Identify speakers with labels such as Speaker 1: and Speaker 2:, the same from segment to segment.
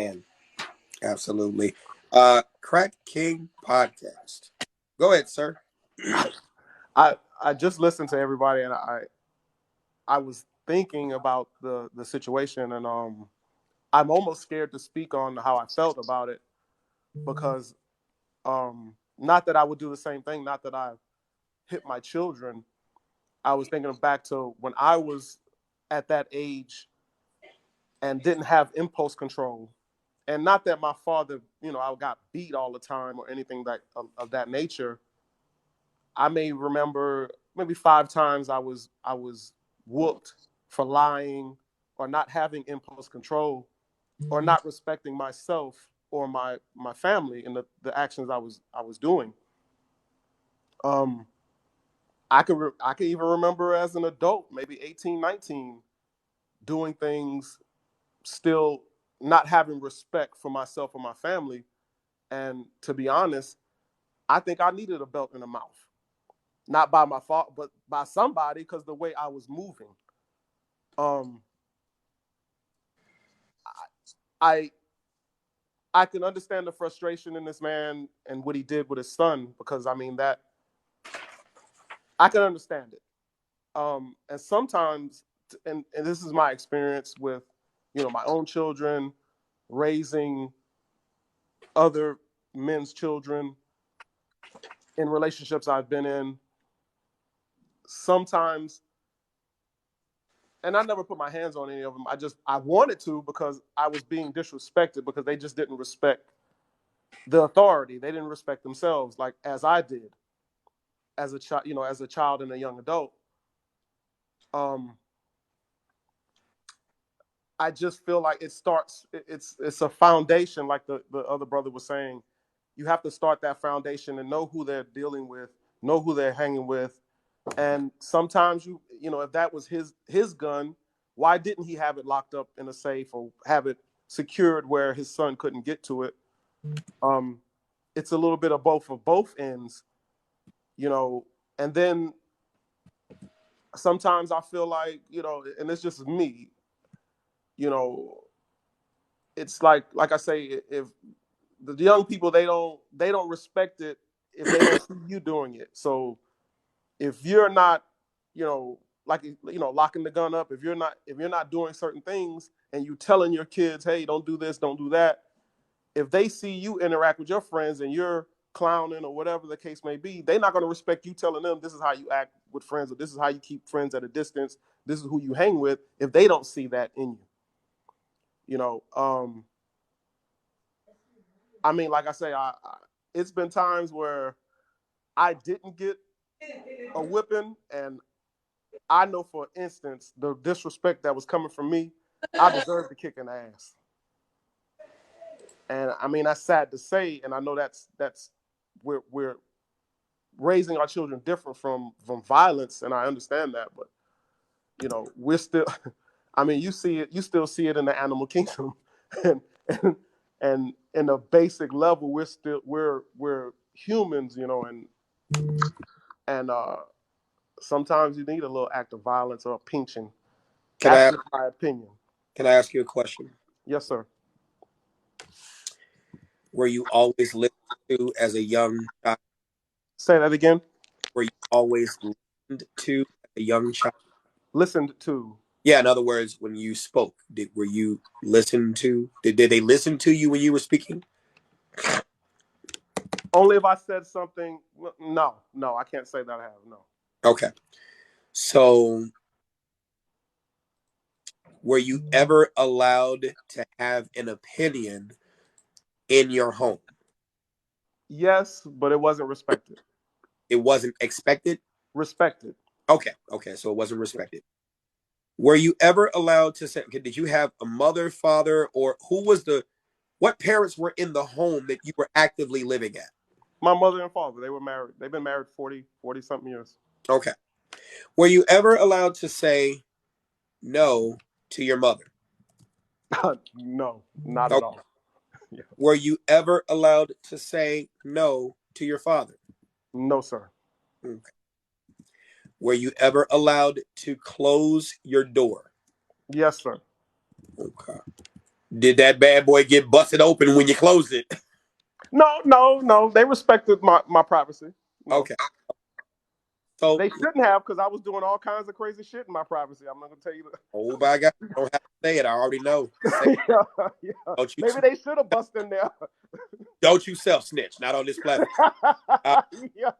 Speaker 1: Man, absolutely. Crack King podcast. Go ahead, sir.
Speaker 2: I just listened to everybody, and I was thinking about the situation, and I'm almost scared to speak on how I felt about it because not that I would do the same thing, not that I hit my children. I was thinking back to when I was at that age and didn't have impulse control. And not that my father, I got beat all the time or anything of that nature. I may remember maybe 5 times I was whooped for lying or not having impulse control or not respecting myself or my family and the actions I was doing. Um, I could even remember as an adult, maybe 18, 19, doing things still not having respect for myself or my family. And to be honest, I think I needed a belt in the mouth, not by my fault, but by somebody because the way I was moving. Um, I I can understand the frustration in this man and what he did with his son because I mean that I can understand it. And sometimes, and this is my experience with, my own children, raising other men's children in relationships I've been in. Sometimes, and I never put my hands on any of them. I wanted to because I was being disrespected because they just didn't respect the authority. They didn't respect themselves like as I did as a child, as a child and a young adult. Um, I just feel like it starts. It's a foundation, like the other brother was saying. You have to start that foundation and know who they're dealing with, know who they're hanging with, and sometimes if that was his gun, why didn't he have it locked up in a safe or have it secured where his son couldn't get to it? Um, it's a little bit of both ends, you know. And then sometimes I feel like and it's just me, you know. It's like I say, if the young people they don't respect it if they don't see you doing it. So if you're not, like locking the gun up, if you're not doing certain things and you telling your kids, hey, don't do this, don't do that. If they see you interact with your friends and you're clowning or whatever the case may be, they're not going to respect you telling them this is how you act with friends or this is how you keep friends at a distance. This is who you hang with. If they don't see that in you, you know. I mean, like I say, it's been times where I didn't get a whipping, and I know, for instance, the disrespect that was coming from me, I deserved to kick an ass. And I mean, that's sad to say, and I know that's we're raising our children different from violence, and I understand that, but we're still. I mean, you still see it in the animal kingdom, and and, and in a basic level, we're humans, and sometimes you need a little act of violence or a pinching.
Speaker 1: Can
Speaker 2: That's
Speaker 1: I
Speaker 2: just my opinion.
Speaker 1: can I ask you a question?
Speaker 2: Yes, sir.
Speaker 1: Were you always listened to as a young child?
Speaker 2: Say that again.
Speaker 1: Were you always listened to as a young child?
Speaker 2: Listened to.
Speaker 1: Yeah, in other words, when you spoke, were you listened to? Did they listen to you when you were speaking?
Speaker 2: Only if I said something. No, no, I can't say that I have. No.
Speaker 1: Okay. So, were you ever allowed to have an opinion in your home?
Speaker 2: Yes, but it wasn't respected.
Speaker 1: It wasn't expected?
Speaker 2: Respected.
Speaker 1: Okay. Okay. So, it wasn't
Speaker 2: Yeah.
Speaker 1: respected. Were you ever allowed to say, okay, did you have a mother, father, or what parents were in the home that you were actively living at?
Speaker 2: My mother and father, they were married. They've been married 40 something years.
Speaker 1: Okay. Were you ever allowed to say no to your mother?
Speaker 2: No, not at
Speaker 1: Okay.
Speaker 2: all. Yeah.
Speaker 1: Were you ever allowed to say no to your father?
Speaker 2: No, sir.
Speaker 1: Okay. Were you ever allowed to close your door?
Speaker 2: Yes, sir.
Speaker 1: Okay. Did that bad boy get busted open when you closed it?
Speaker 2: No. They respected my privacy. No,
Speaker 1: Okay. So,
Speaker 2: they shouldn't have, because I was doing all kinds of crazy shit in my privacy. I'm not gonna tell you that.
Speaker 1: oh my God, you don't have to say it. I already know. Say,
Speaker 2: Yeah.
Speaker 1: don't you,
Speaker 2: Maybe they should have busted in there.
Speaker 1: don't you self snitch, not on this platform. Uh,
Speaker 2: Yeah.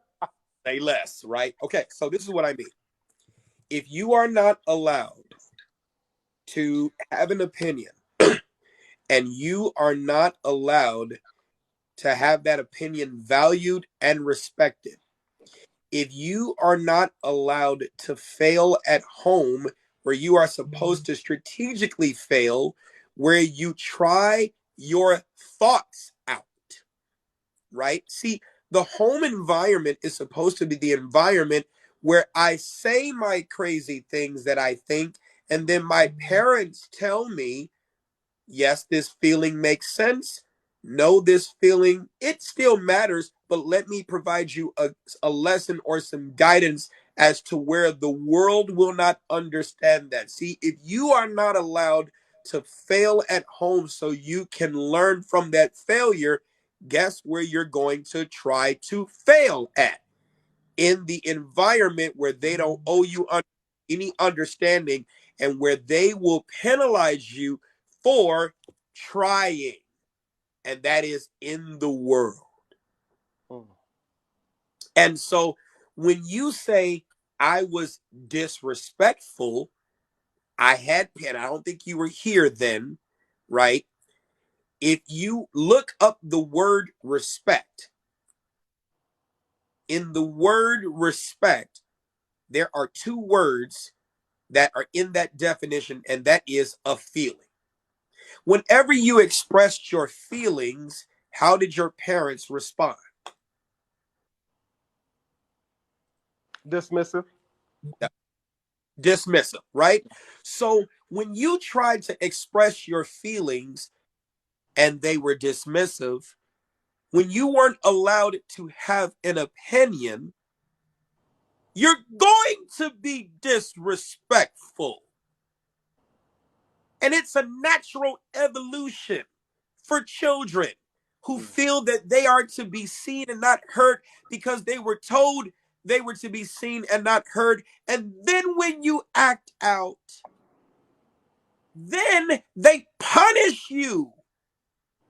Speaker 1: say less, right? Okay. So this is what I mean. If you are not allowed to have an opinion and you are not allowed to have that opinion valued and respected, if you are not allowed to fail at home where you are supposed to strategically fail, where you try your thoughts out, right? See, the home environment is supposed to be the environment where I say my crazy things that I think, and then my parents tell me, yes, this feeling makes sense. No, this feeling, it still matters, but let me provide you a lesson or some guidance as to where the world will not understand that. See, if you are not allowed to fail at home so you can learn from that failure, guess where you're going to try to fail at? In the environment where they don't owe you any understanding and where they will penalize you for trying, and that is in the world.
Speaker 2: Mm.
Speaker 1: And so when you say I was disrespectful, I had, and I don't think you were here then, right? If you look up the word respect, in the word respect, there are two words that are in that definition, and that is a feeling. Whenever you expressed your feelings, how did your parents respond?
Speaker 2: Dismissive.
Speaker 1: Dismissive, right? So when you tried to express your feelings and they were dismissive, when you weren't allowed to have an opinion, you're going to be disrespectful. And it's a natural evolution for children who feel that they are to be seen and not heard because they were told they were to be seen and not heard. And then when you act out, then they punish you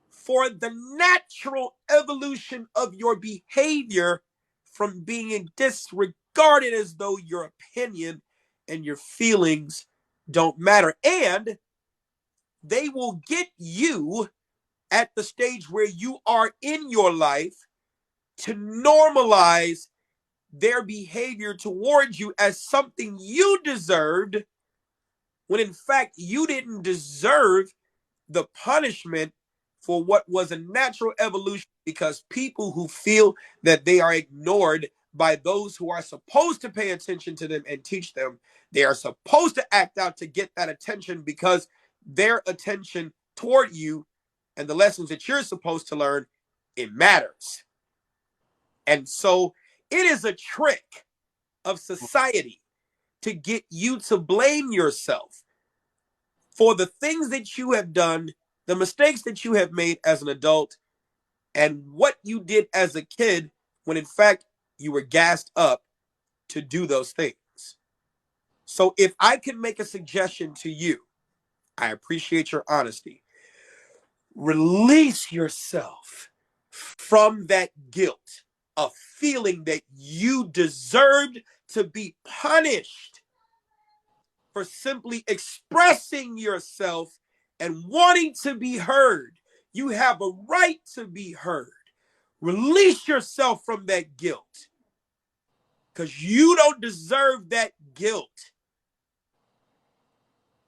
Speaker 1: for the natural evolution of your behavior from being disregarded as though your opinion and your feelings don't matter. And they will get you at the stage where you are in your life to normalize their behavior towards you as something you deserved, when in fact you didn't deserve the punishment for what was a natural evolution, because people who feel that they are ignored by those who are supposed to pay attention to them and teach them, they are supposed to act out to get that attention because their attention toward you and the lessons that you're supposed to learn, it matters. And so it is a trick of society to get you to blame yourself for the things that you have done, the mistakes that you have made as an adult, and what you did as a kid when in fact you were gassed up to do those things. So if I could make a suggestion to you, I appreciate your honesty. Release yourself from that guilt of feeling that you deserved to be punished for simply expressing yourself and wanting to be heard. You have a right to be heard. Release yourself from that guilt because you don't deserve that guilt.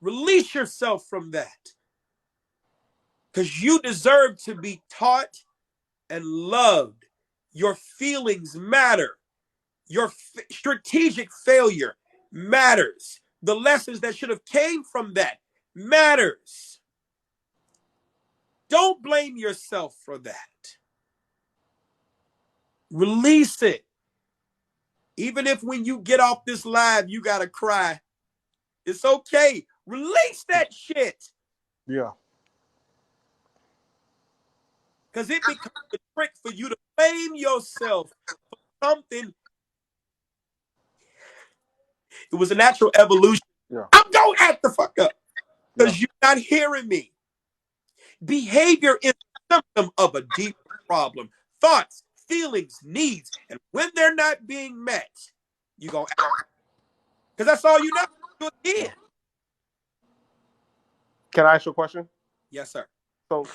Speaker 1: Release yourself from that because you deserve to be taught and loved. Your feelings matter. Your strategic failure matters. The lessons that should have came from that matters. Don't blame yourself for that. Release it. Even if when you get off this live, you got to cry. It's okay. Release that shit.
Speaker 2: Yeah.
Speaker 1: because it becomes a trick for you to blame yourself for something. It was a natural evolution.
Speaker 2: Yeah.
Speaker 1: I'm going to act the fuck up because
Speaker 2: Yeah.
Speaker 1: you're not hearing me. Behavior is a symptom of a deeper problem. Thoughts, feelings, needs, and when they're not being met, you're going to act. Because that's all you know. Do it again.
Speaker 2: Can I ask you a question?
Speaker 1: Yes, sir.
Speaker 2: So